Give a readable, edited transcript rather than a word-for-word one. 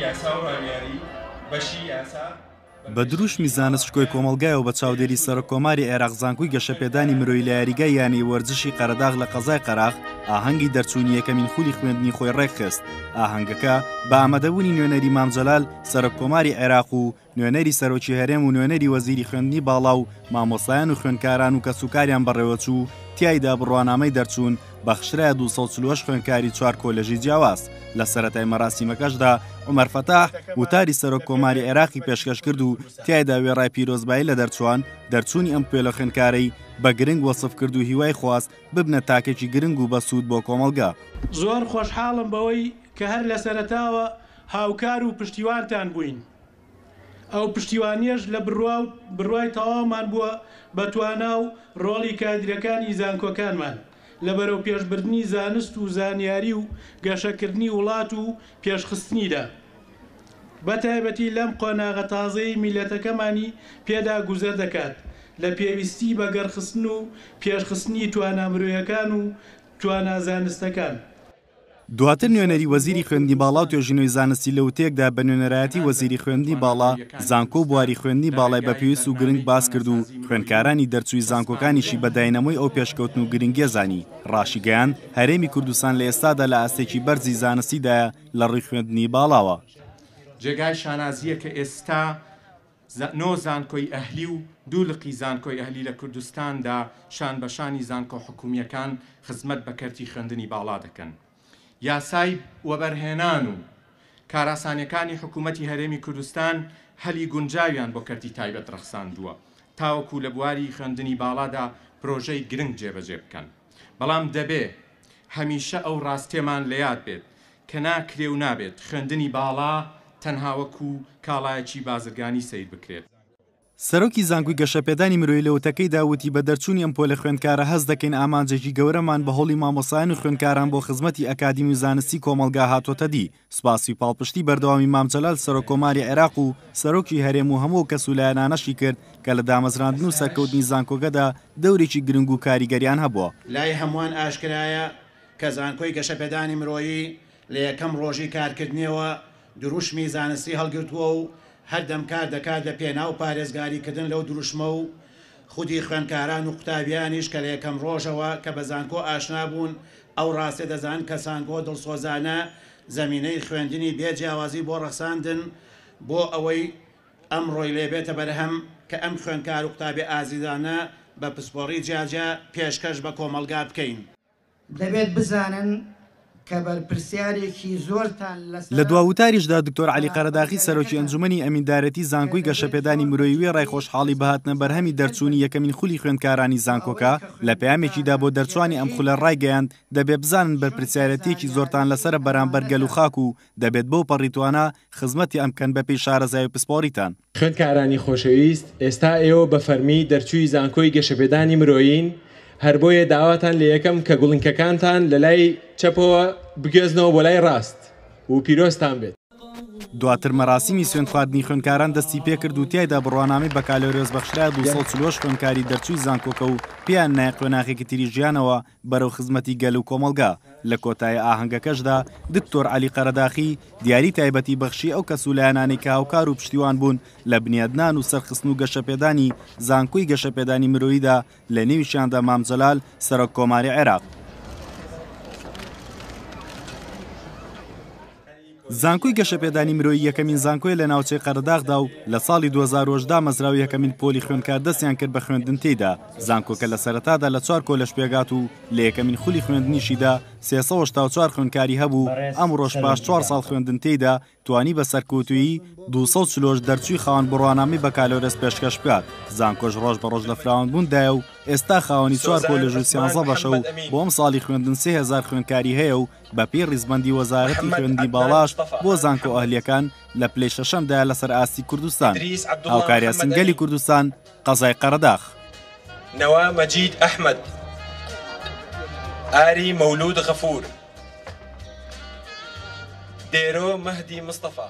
یاسا و ڕاوێری بەشی یاسا بە دروشمی زانست شکۆی کۆمەڵگایەوە بە چاودێری سەرۆکۆماری عێراق زانکۆی گەشەپێدانی مرۆیی لە یاریگای یانەی وەرزشی قەرەداغ لە قەزای قەراغ ئاهەنگی دەرچوونی یەکەمین خولی خوێندنی خۆی ڕێکخست. ئاهەنگەکە بە ئامادەبوونی نوێنەری مامجەلال سەرۆککۆماری عێراق و نوێنەری سەرۆکی هەرێم و نوێنەری وەزیری خوێندنی باڵا و مامۆستایان و خوێندکاران و کەسوکاریان بەڕێوەچوو تیایدا بڕوانامەی دەرچوون بەخشرای 248 خوێندکاری 4 کۆلێژی جیاواز. لە سەرەتای مەراسیمەکەشدا عومەر فەتاح وتاری سەرۆککۆماری عێراقی پێشکەش کرد و تیایدا وێڕای پیرۆزبایی لە دەرچوان دەرچوونی ئەم پێلە خوێندکارەی بە گرنگ وەسف کرد و هیوای خواست ببنە تاکێکی گرنگ و بەسوود بۆ کۆمەڵگا. زۆر خۆشحاڵم بەوەی کە هەر لە سەرەتاوە هاوکار و پشتیوانتان بووین. ئەو پشتیوانیەش لە بڕوای تەواومان بووە بە توانا و ڕۆڵی کادرەکانی زانکۆکانمان لەبەرەو پێشبردننی زانست و زانیاری و گەشەکردنی وڵات و پێشخستنیدا. بەتایبەتی لەم قۆناغە تازەی میلەتەکەمانی پێدا گوزەر دەکات لە پێویستی بە گەڕخستن و پێشخستنی توانامرۆیەکان و توانە زانستەکان. دواتر نوێنەری وەزیری خوێندنی باڵا و توێژینەوەی زانستی لە وتەیەکدا بە نوێنەرایەتی وەزیری خوێندنی باڵا زانکۆ و بواری خوێندنی باڵای بە پێویست و گرنگ باس کرد و خوێندکارانی دەرچووی زانکۆکانیشی بە داینەمۆی ئەو پێشکەوتن و گرنگیە زانی. ڕاشیگەیان هەرێمی کوردستان لە ئێستادا لە ئاستێکی بەرزی زانستیدایە لە ڕووی خوێندنی باڵاوە. جێگای شانازیە کە ئێستا 9 زانکۆی ئەهلی و 2 لقی زانکۆی ئەهلی لە کوردستاندا شان بەشانی زانکۆ حکومیەکان خزمەت بە کەرتی خوێندنی باڵا دەکەن. یاسای وەبەرهێنان و کاراسانیەکانی حکوومەتی هەرێمی کوردستان هەلی گونجاویان بۆ کەرتی تایبەت ڕەخساندووە تاوەکو لە بواری خوێندنی باڵادا پرۆژەی گرنگ جێبەجێ بکەن. بەڵام دەبێ هەمیشە ئەو ڕاستێمان لە یاد بێت کە ناکرێ و نابێت خوێندنی باڵا تەنها وەکو کاڵایەکی بازرگانی سیر بکرێت. سەرۆکی زانکۆی گەشەپێدانی مرۆیی لە وتەکەی داوتی بە دەرچوونی ئەم پۆلە خوێندکارە هەست دەکەین ئامانجێکی گەورەمان بە هەوڵی مامۆسایان و خوێندکاران بۆ خزمەتی ئەکادیمی و زانستی کۆمەڵگا هاتۆتە دی. سوپاسی و پاڵپشتی بەردەوامی مامجەلال سەرۆککۆماری عێراق و سەرۆکی هەرێم و هەموو کەسولایەنانەشی کرد کە لە دامەزراندن و سەرکەوتنی زانکۆگەدا دەورێکی گرنگ و کاریگەریان هەبووە. لای هەمووان ئاشکرایە کە زانکۆی گەشەپێدانی مرۆیی لە یەکەم ڕۆژی کارکردنیەوە دروشمی زانستی هەڵگرتووە و هەردەم کار دەکات لە پێناو پارێزگاریکردن لەو دروشمە و خودی خوێندکاران و قوتابیانیش کە لە یەکەم ڕۆژەوە کە بە زانکۆ ئاشنا بوون ئەو ڕاستێ دەزان کە زانکۆ دڵسۆزانە زەمینەی خوێندنی بێجیاوازی بۆ ڕەخساندن بۆ ئەوەی ئەم ڕۆی لێبێتە بەرهەم کە ئەم خوێندکار و قوتابی ئازیزانە بە پسپۆڕی جیاجا پێشکەش بە کۆمەڵگا بکەین. دەبێت بزانن کە بەرپرسیارێکی زۆرتان لە دواوتاریشدا دکتۆر عەلی قەرەداغی سەرۆکی ئەنجومەنی ئەمیندارەتی زانکۆی گەشەپێدانی مرۆیی وێڕای خۆشحاڵی بەهاتنە بەرهەمی دەرچوونی یەکەمین خولی خوێندکارانی زانکۆکە لە پەیامێکیدا بۆ دەرچوانی ئەم خولە ڕایگەیاند دەبێت بزانن بەرپرسیارەتێکی زۆرتان لەسرە بەرامبەر گەل و خاک و دەبێت بەو پەڕیتوانە خزمەتی ئەمکەن بەپێی شارەزای و پسپۆڕیتان. خوێندکارانی خۆشەویست، ئێستا ئێوە بە فەرمی دەرچووی زانکۆی گەشەپێدانی مرۆیین هەر بۆیە داواتان لە یەکەم کە گوڵنکەکانتان لە لای چەپەوە بگوێزنەوە بۆ لای ڕاست و پیرۆستان بێت. دواتر مەراسیمی سوێند خواردنی خوێندکاران دەستی پێ کرد و تیایدا بڕوانامەی بە کالۆرێز بەخشرای 240 خوێندکاری دەرچووی زانکۆکە و پێیان نایە قۆناغێکی تری ژیانەوە بەرەو خزمەتی گەل و کۆمەڵگا. لە کۆتایی ئاهەنگەکەشدا دکتۆر عەلی قەرەداغی دیاری تایبەتی بەخشی ئەو کەسولایەنانی کە هاوکار و پشتیوان بوون لە بنیادنان و سەرخستن و گەشەپێدانی زانکۆی گەشەپێدانی مرۆییدا لە نێویشیاندا مامجەلال سەرۆککۆماری عێراق. زانکۆی گەشەپێدانی مرۆیی یەکەمین زانکۆی لە ناوچەی قەرەداغدا و لە ساڵی 2010 مەزراوی یەکەمین پۆلی خوێندکار دەستیان کرد بە خوێندن تێیدا. زانکۆکە لە سەرەتادا لە 4 کۆلەژ پێگات و لە یەکەمین خولی خوێندنیشیدا 384 خوێندکاری هەبوو. ئەم ڕۆژ پاش 4 ساڵ خوێندن تێیدا توانی بە سەرکەوتویی 240 دەرچووی خاوەن بڕوانامی بە کالۆرێز پێشکەش بکات. زانکۆش ڕۆژ بە ڕۆژ لە فراوانبووندایە و ئێستا خاوەنی 4 کۆلێژ و 13 بەشە و بۆ ئەم ساڵی خوێندن 3000 خوێندکاری هەیە و بەپێی ڕیزبەندی وەزارەتی خوێندنی باڵاش بۆ زانکۆ ئەهلیەکان لە پلەی شەشەمدا لەسەر ئاستی کوردستان. هاوکاریە سنگەلی کوردستان قەزای قەرەداغ. نەوا مەجید ئەحمەد، ئاری مەولود غەفور، دێرۆ مەهدی مستەفا.